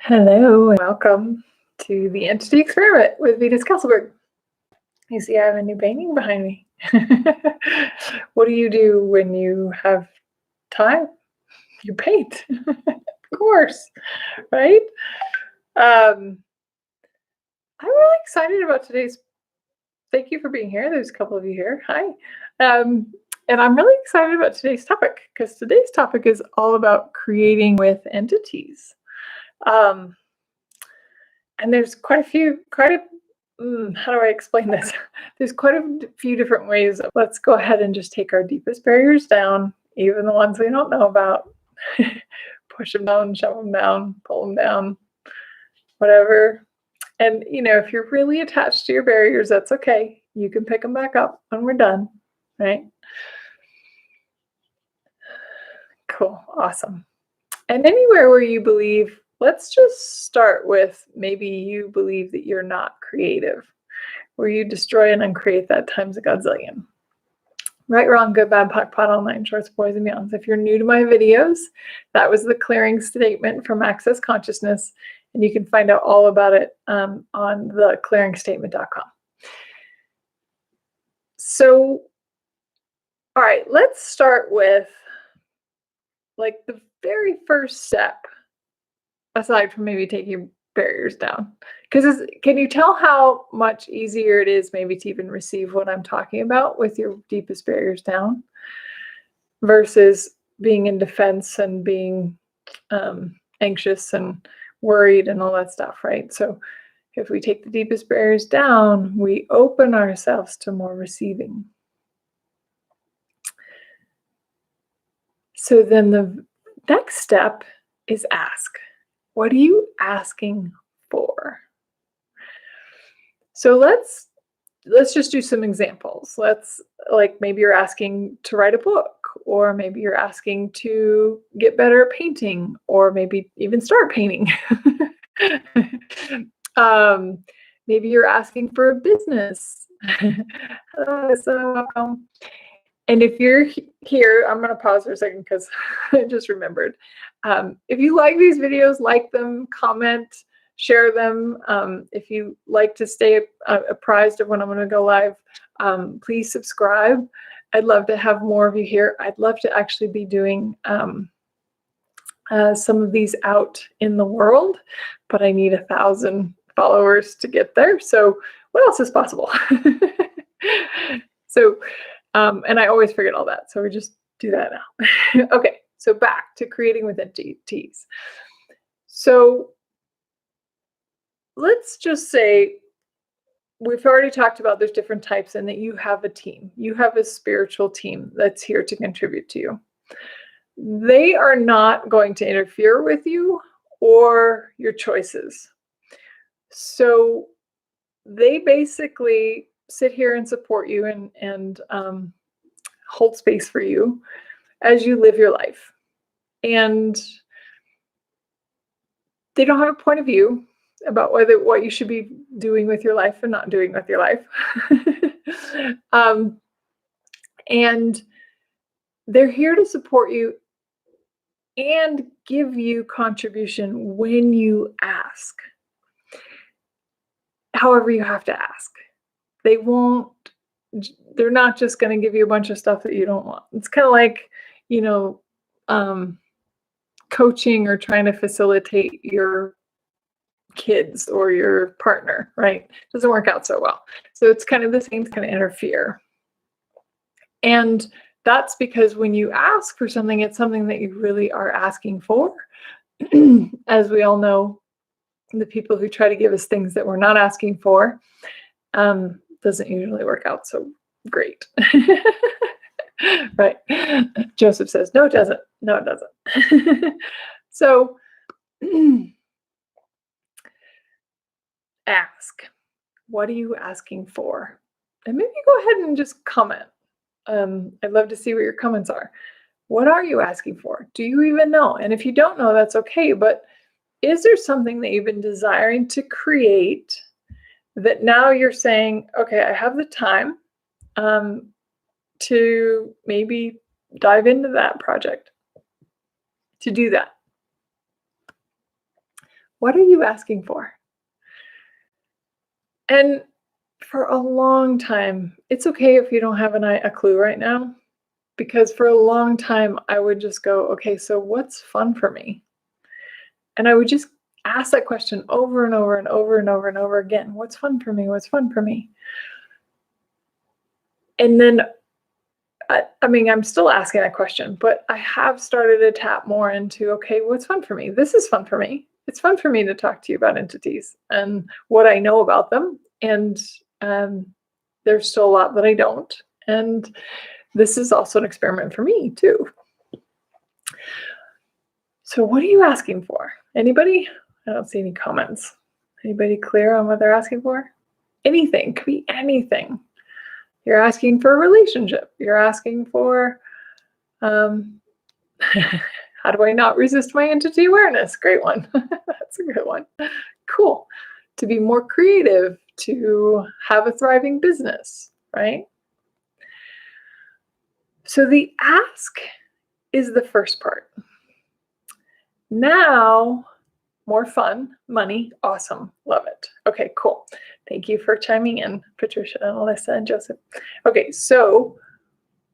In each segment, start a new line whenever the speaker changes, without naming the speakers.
Hello and welcome to the Entity Experiment with Venus Castleberg. You see, I have a new painting behind me. What do you do when you have time? You paint, of course, right? I'm really excited about today's. Thank you for being here. There's a couple of you here. Hi. And I'm really excited about today's topic because today's topic is all about creating with entities. Um, And there's how do I explain this? There's quite a few different ways. Let's go ahead and just take our deepest barriers down, even the ones we don't know about. Push them down, shove them down, pull them down, whatever. And, if you're really attached to your barriers, that's okay. You can pick them back up when we're done, right? Cool. Awesome. And anywhere where you believe, let's just start with maybe you believe that you're not creative, where you destroy and uncreate that times a godzillion. Right, wrong, good, bad, POC, POD, all nine shorts, boys and beyonds. If you're new to my videos, that was the clearing statement from Access Consciousness, and you can find out all about it on theclearingstatement.com. So, all right, let's start with like the very first step, aside from maybe taking barriers down. Because can you tell how much easier it is maybe to even receive what I'm talking about with your deepest barriers down versus being in defense and being anxious and worried and all that stuff, right? So if we take the deepest barriers down, we open ourselves to more receiving. So then the next step is ask. What are you asking for? So let's just do some examples. Maybe you're asking to write a book, or maybe you're asking to get better at painting, or maybe even start painting. Maybe you're asking for a business. Hello, so welcome. And if you're here, I'm going to pause for a second because I just remembered. If you like these videos, like them, comment, share them. If you like to stay apprised of when I'm going to go live, please subscribe. I'd love to have more of you here. I'd love to actually be doing some of these out in the world, but I need 1,000 followers to get there. So what else is possible? And I always forget all that. So we just do that now. Okay, so back to creating with entities. So let's just say we've already talked about there's different types and that you have a team. You have a spiritual team that's here to contribute to you. They are not going to interfere with you or your choices. So they basically sit here and support you and hold space for you as you live your life. And they don't have a point of view about what you should be doing with your life and not doing with your life. And they're here to support you and give you contribution when you ask. However, you have to ask. They're not just going to give you a bunch of stuff that you don't want. It's kind of like, coaching or trying to facilitate your kids or your partner, right? Doesn't work out so well. So it's kind of the same kind of interfere. And that's because when you ask for something, it's something that you really are asking for. As we all know, the people who try to give us things that we're not asking for doesn't usually work out so great. Right. Joseph says, no, it doesn't. No, it doesn't. So ask, what are you asking for? And maybe go ahead and just comment. I'd love to see what your comments are. What are you asking for? Do you even know? And if you don't know, that's okay. But is there something that you've been desiring to create that now you're saying, okay, I have the time to maybe dive into that project, to do that? What are you asking for? And for a long time, it's okay if you don't have a clue right now, because for a long time I would just go, okay, so what's fun for me? And I would just ask that question over and over and over and over and over again. What's fun for me? What's fun for me? And then I mean, I'm still asking that question, but I have started to tap more into, okay, what's fun for me? This is fun for me. It's fun for me to talk to you about entities and what I know about them. And um, there's still a lot that I don't. And this is also an experiment for me too. So what are you asking for? Anybody? I don't see any comments. Anybody clear on what they're asking for? Anything, could be anything. You're asking for a relationship. You're asking for, how do I not resist my entity awareness? Great one. That's a good one. Cool. To be more creative, to have a thriving business, right? So the ask is the first part. Now, more fun, money, awesome, love it. Okay, cool. Thank you for chiming in, Patricia, Alyssa, and Joseph. Okay, so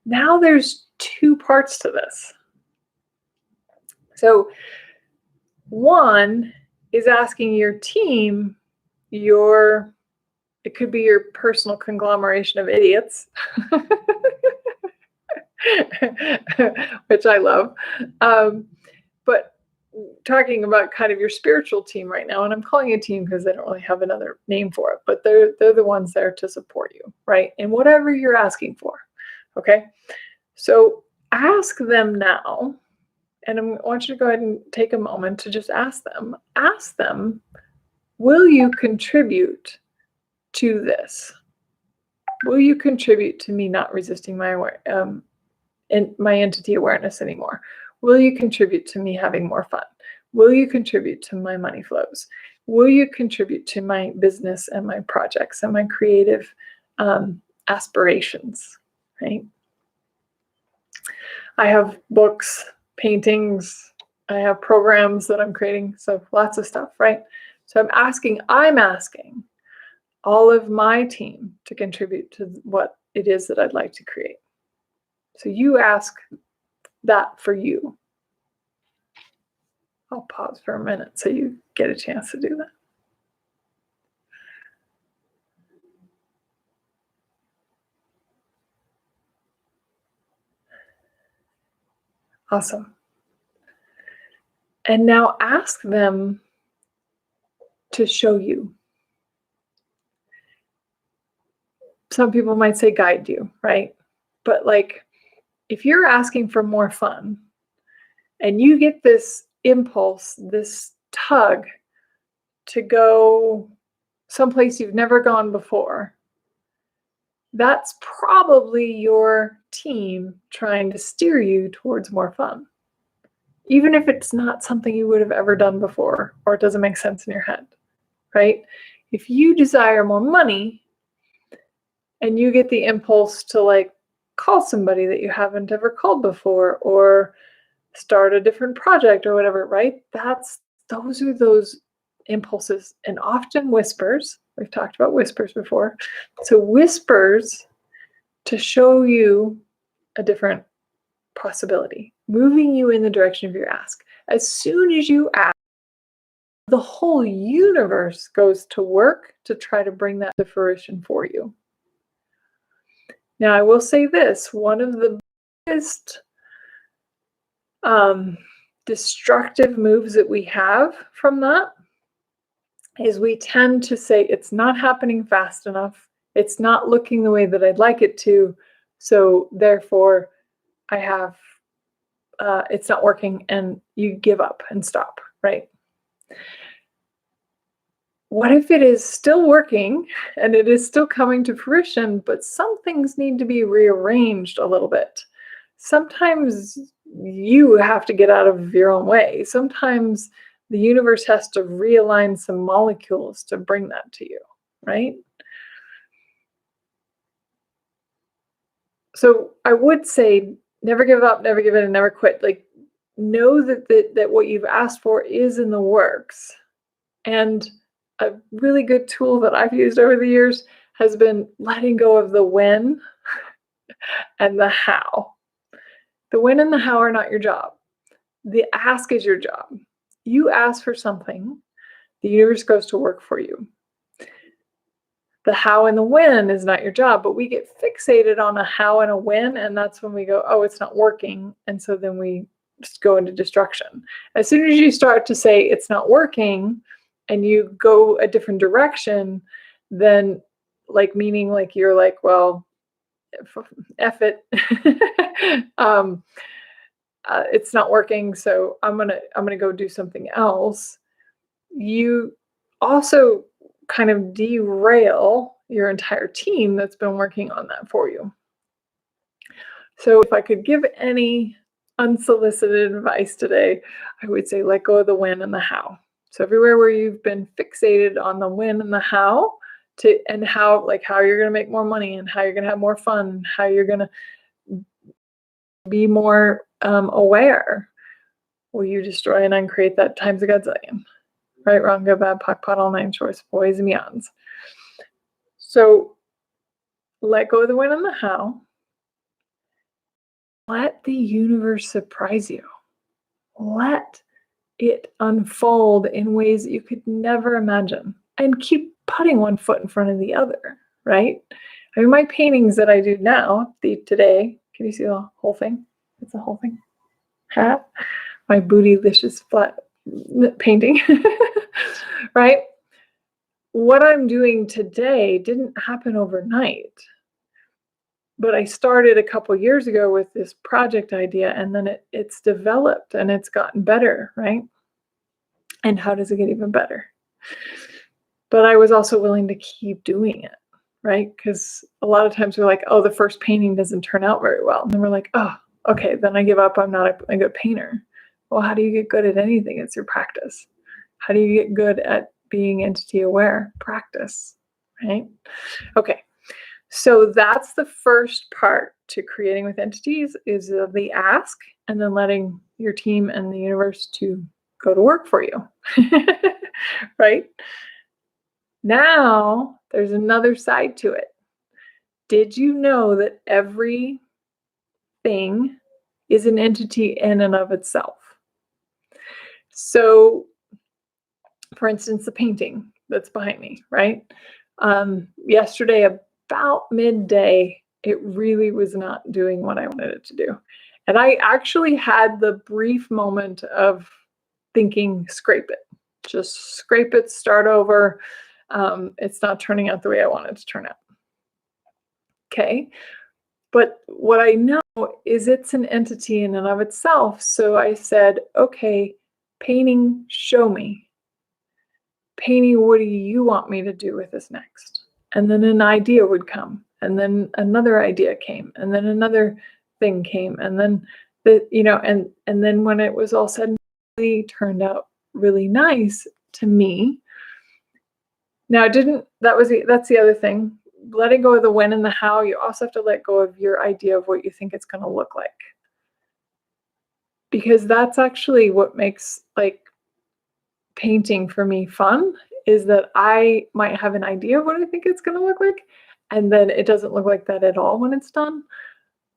now there's two parts to this. So one is asking your team, it could be your personal conglomeration of idiots, which I love. But talking about kind of your spiritual team right now, and I'm calling it a team because I don't really have another name for it, but they're the ones there to support you, right? And whatever you're asking for, okay? So ask them now, and I want you to go ahead and take a moment to just ask them, will you contribute to this? Will you contribute to me not resisting my my entity awareness anymore? Will you contribute to me having more fun? Will you contribute to my money flows? Will you contribute to my business and my projects and my creative aspirations, right? I have books, paintings, I have programs that I'm creating, so lots of stuff, right? So I'm asking all of my team to contribute to what it is that I'd like to create. So you ask that for you. I'll pause for a minute so you get a chance to do that. Awesome. And now ask them to show you. Some people might say guide you, right? But like, if you're asking for more fun and you get this impulse, this tug to go someplace you've never gone before, that's probably your team trying to steer you towards more fun. Even if it's not something you would have ever done before, or it doesn't make sense in your head, right? If you desire more money and you get the impulse to like call somebody that you haven't ever called before, or start a different project or whatever, right? Those are those impulses, and often whispers. We've talked about whispers before. So whispers to show you a different possibility, moving you in the direction of your ask. As soon as you ask, the whole universe goes to work to try to bring that to fruition for you. Now, I will say this, one of the biggest destructive moves that we have from that is we tend to say it's not happening fast enough. It's not looking the way that I'd like it to. So therefore it's not working, and you give up and stop, right? What if it is still working and it is still coming to fruition, but some things need to be rearranged a little bit? Sometimes you have to get out of your own way. Sometimes the universe has to realign some molecules to bring that to you, right? So I would say never give up, never give in, and never quit. Like, know that what you've asked for is in the works. And a really good tool that I've used over the years has been letting go of the when and the how. The when and the how are not your job. The ask is your job. You ask for something, the universe goes to work for you. The how and the when is not your job, but we get fixated on a how and a when, and that's when we go, oh, it's not working. And so then we just go into destruction. As soon as you start to say it's not working and you go a different direction, then meaning like you're like, well, F it. It's not working, so I'm gonna go do something else. You also kind of derail your entire team that's been working on that for you. So if I could give any unsolicited advice today, I would say let go of the when and the how. So everywhere where you've been fixated on the when and the how and how you're going to make more money and how you're going to have more fun, how you're going to be more aware, will you destroy and uncreate that times a godzillion? Right, wrong, good, bad, POC, pot, all nine shorts, boys and beyonds. So let go of the when and the how. Let the universe surprise you. Let it unfold in ways that you could never imagine. And keep putting one foot in front of the other, right? I mean, my paintings that I do now, today, can you see the whole thing? It's the whole thing. My bootylicious flat painting, right? What I'm doing today didn't happen overnight, but I started a couple years ago with this project idea, and then it's developed and it's gotten better, right? And how does it get even better? But I was also willing to keep doing it, right? Because a lot of times we're like, oh, the first painting doesn't turn out very well. And then we're like, oh, okay, then I give up. I'm not a good painter. Well, how do you get good at anything? It's your practice. How do you get good at being entity aware? Practice, right? Okay. So that's the first part to creating with entities is the ask, and then letting your team and the universe to go to work for you, right? Now there's another side to it. Did you know that everything is an entity in and of itself? So, for instance, the painting that's behind me, right? Yesterday, about midday, it really was not doing what I wanted it to do. And I actually had the brief moment of thinking, scrape it, just scrape it, start over. It's not turning out the way I want it to turn out. Okay. But what I know is it's an entity in and of itself. So I said, okay, painting, show me. Painting, what do you want me to do with this next? And then an idea would come, and then another idea came, and then another thing came, and then and then when it was all said and really turned out really nice to me. Now, that's the other thing. Letting go of the when and the how, you also have to let go of your idea of what you think it's going to look like. Because that's actually what makes painting for me fun, is that I might have an idea of what I think it's going to look like, and then it doesn't look like that at all when it's done.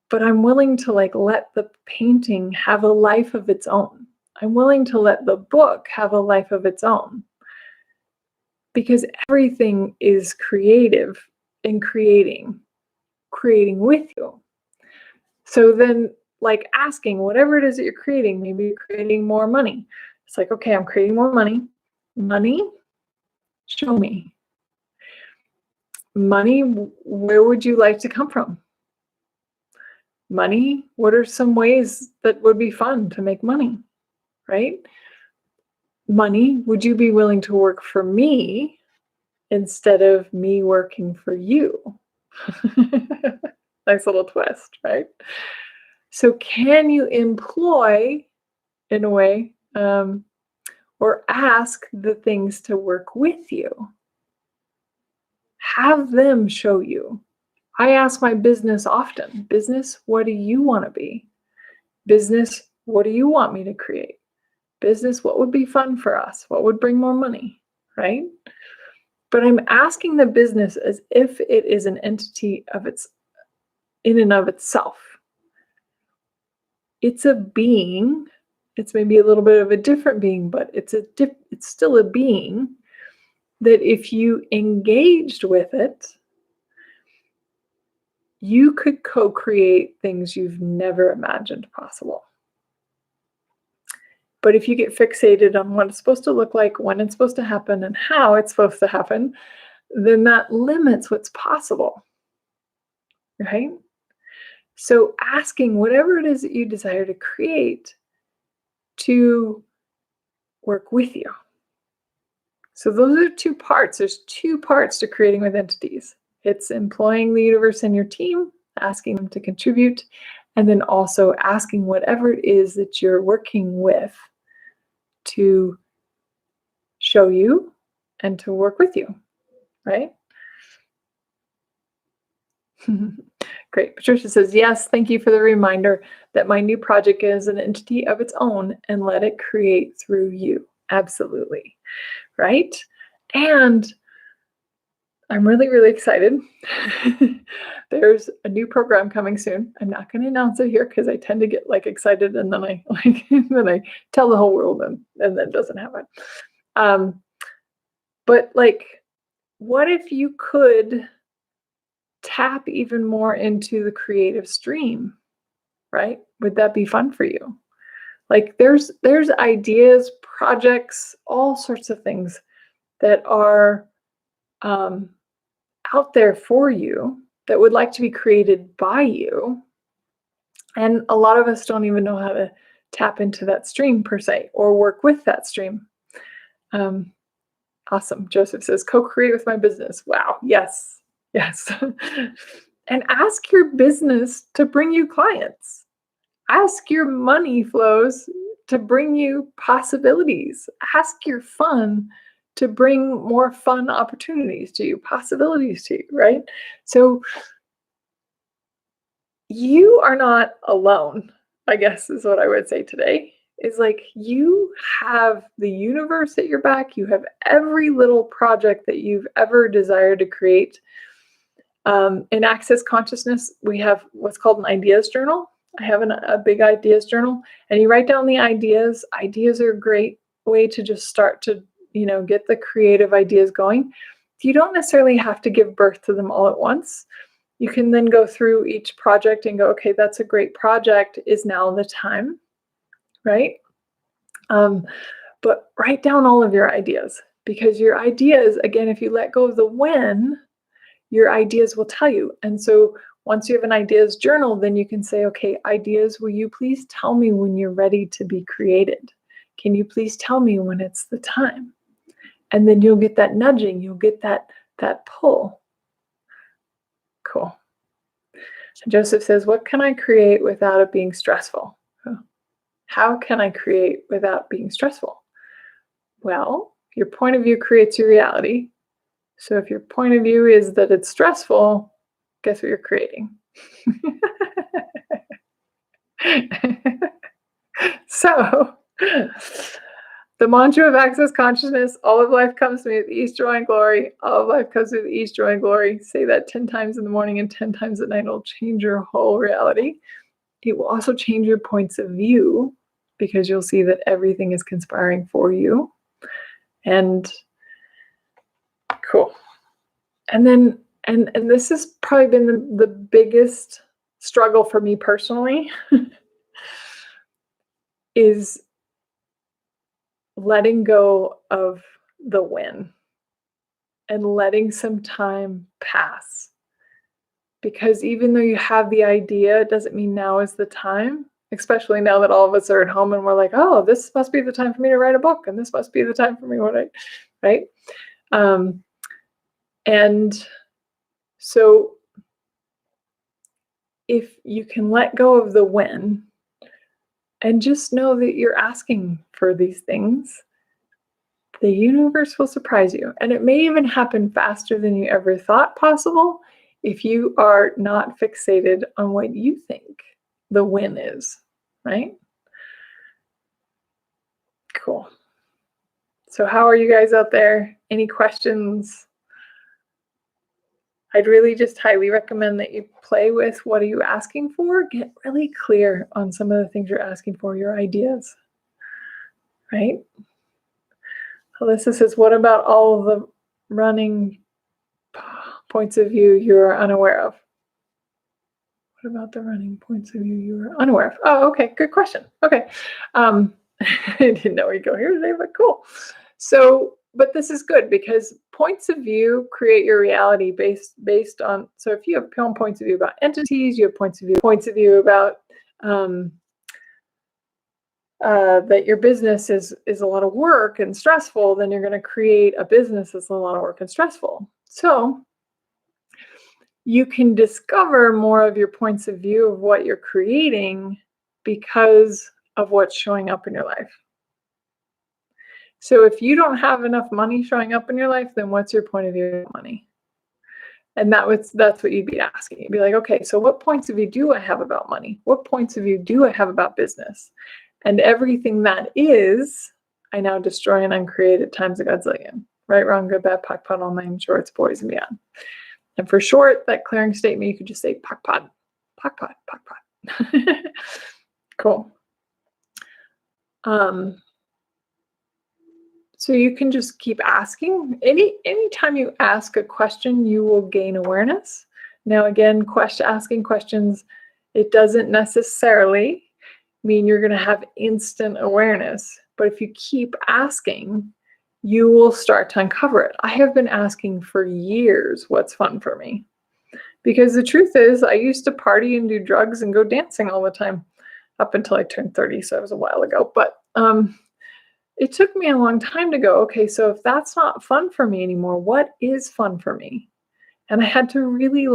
But I'm willing to let the painting have a life of its own. I'm willing to let the book have a life of its own, because everything is creative in creating with you. So then, asking whatever it is that you're creating, maybe you're creating more money. It's like, okay, I'm creating more money. Money, show me. Money, where would you like to come from? Money, what are some ways that would be fun to make money, right? Money, would you be willing to work for me instead of me working for you? Nice little twist, right? So can you employ, in a way, or ask the things to work with you? Have them show you. I ask my business often, business, what do you want to be? Business, what do you want me to create? Business, what would be fun for us? What would bring more money? right? But I'm asking the business as if it is an entity of its in and of itself. It's a being. It's maybe a little bit of a different being, but it's still a being that if you engaged with it, you could co-create things you've never imagined possible. But if you get fixated on what it's supposed to look like, when it's supposed to happen, and how it's supposed to happen, then that limits what's possible, right? So asking whatever it is that you desire to create to work with you. So those are two parts. There's two parts to creating with entities. It's employing the universe and your team, asking them to contribute, and then also asking whatever it is that you're working with to show you and to work with you, right? Great. Patricia says, yes, thank you for the reminder that my new project is an entity of its own and let it create through you. Absolutely. Right? And I'm really, really excited. There's a new program coming soon. I'm not going to announce it here because I tend to get excited and then I then I tell the whole world and then it doesn't happen. But what if you could tap even more into the creative stream, right? Would that be fun for you? There's ideas, projects, all sorts of things that are out there for you that would like to be created by you. And a lot of us don't even know how to tap into that stream per se or work with that stream. Awesome. Joseph says, co-create with my business. Wow. Yes. Yes. And ask your business to bring you clients. Ask your money flows to bring you possibilities. Ask your fun to bring more fun opportunities to you, possibilities to you, right? So you are not alone, I guess is what I would say today. Is you have the universe at your back. You have every little project that you've ever desired to create. In Access Consciousness, we have what's called an ideas journal. I have a big ideas journal, and you write down the ideas. Ideas are a great way to just start to, get the creative ideas going. You don't necessarily have to give birth to them all at once. You can then go through each project and go, okay, that's a great project. Is now the time, right? But write down all of your ideas, because your ideas, again, if you let go of the when, your ideas will tell you. And so once you have an ideas journal, then you can say, okay, ideas, will you please tell me when you're ready to be created? Can you please tell me when it's the time? And then you'll get that nudging, you'll get that pull. Cool. And Joseph says, what can I create without it being stressful? How can I create without being stressful? Well, your point of view creates your reality. So if your point of view is that it's stressful, guess what you're creating? So the mantra of Access Consciousness, all of life comes to me with ease, joy, and glory. All of life comes with ease, joy, and glory. Say that 10 times in the morning and 10 times at night. It'll change your whole reality. It will also change your points of view, because you'll see that everything is conspiring for you. And cool. And then, and this has probably been the biggest struggle for me personally, is letting go of the when and letting some time pass. Because even though you have the idea, it doesn't mean now is the time, especially now that all of us are at home and we're like, oh, this must be the time for me to write a book, and this must be the time for me to write, right? And so if you can let go of the when and just know that you're asking for these things, the universe will surprise you. And it may even happen faster than you ever thought possible if you are not fixated on what you think the win is, right? Cool. So how are you guys out there? Any questions? I'd really just highly recommend that you play with what are you asking for. Get really clear on some of the things you're asking for, your ideas, right? Alyssa says, what about all of the running points of view you're unaware of? What about the running points of view you were unaware of? Oh, okay, good question. Okay. I didn't know we'd go here today, but cool. So, but this is good because points of view create your reality based on. So, if you have points of view about entities, you have points of view about that your business is a lot of work and stressful. Then you're going to create a business that's a lot of work and stressful. So, you can discover more of your points of view of what you're creating because of what's showing up in your life. So if you don't have enough money showing up in your life, then what's your point of view of money? And that's what you'd be asking. You'd be like, okay, so what points of view do I have about money? What points of view do I have about business? And everything that is, I now destroy and uncreate at times a godzillion. Right, wrong, good, bad, POC, POD, all nine shorts, boys, and beyond. And for short, that clearing statement, you could just say POC, POD, POC, POD, POC, POD. Cool. So you can just keep asking. Anytime you ask a question, you will gain awareness. Now, again, asking questions, it doesn't necessarily mean you're going to have instant awareness. But if you keep asking, you will start to uncover it. I have been asking for years what's fun for me. Because the truth is, I used to party and do drugs and go dancing all the time up until I turned 30. So it was a while ago. But it took me a long time to go, okay, so if that's not fun for me anymore, what is fun for me? And I had to really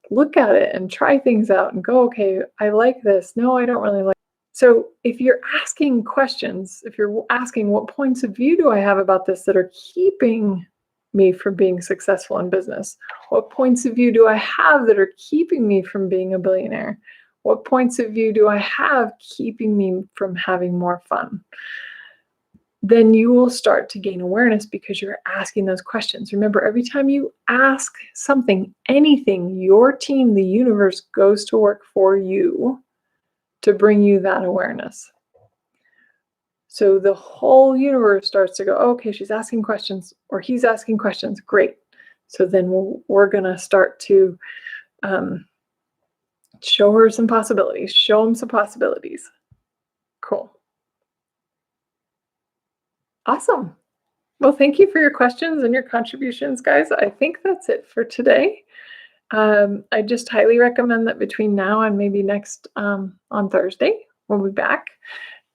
look at it and try things out and go, okay, I like this. No, I don't really like it. So if you're asking questions, if you're asking what points of view do I have about this that are keeping me from being successful in business? What points of view do I have that are keeping me from being a billionaire? What points of view do I have keeping me from having more fun? Then you will start to gain awareness because you're asking those questions. Remember, every time you ask something, anything, your team, the universe goes to work for you to bring you that awareness. So the whole universe starts to go, okay, she's asking questions or he's asking questions. Great. So then we're going to start to show her some possibilities, show him some possibilities. Cool. Awesome. Well, thank you for your questions and your contributions, guys. I think that's it for today. I just highly recommend that between now and maybe next on Thursday, we'll be back,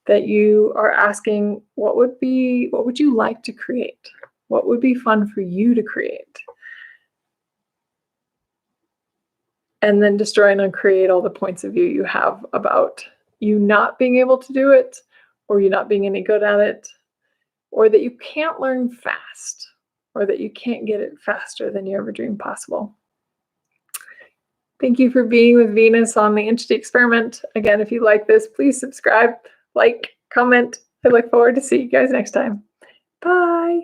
that you are asking what would you like to create? What would be fun for you to create? And then destroy and uncreate all the points of view you have about you not being able to do it, or you not being any good at it, or that you can't learn fast, or that you can't get it faster than you ever dreamed possible. Thank you for being with Venus on the Entity Experiment. Again, if you like this, please subscribe, like, comment. I look forward to seeing you guys next time. Bye.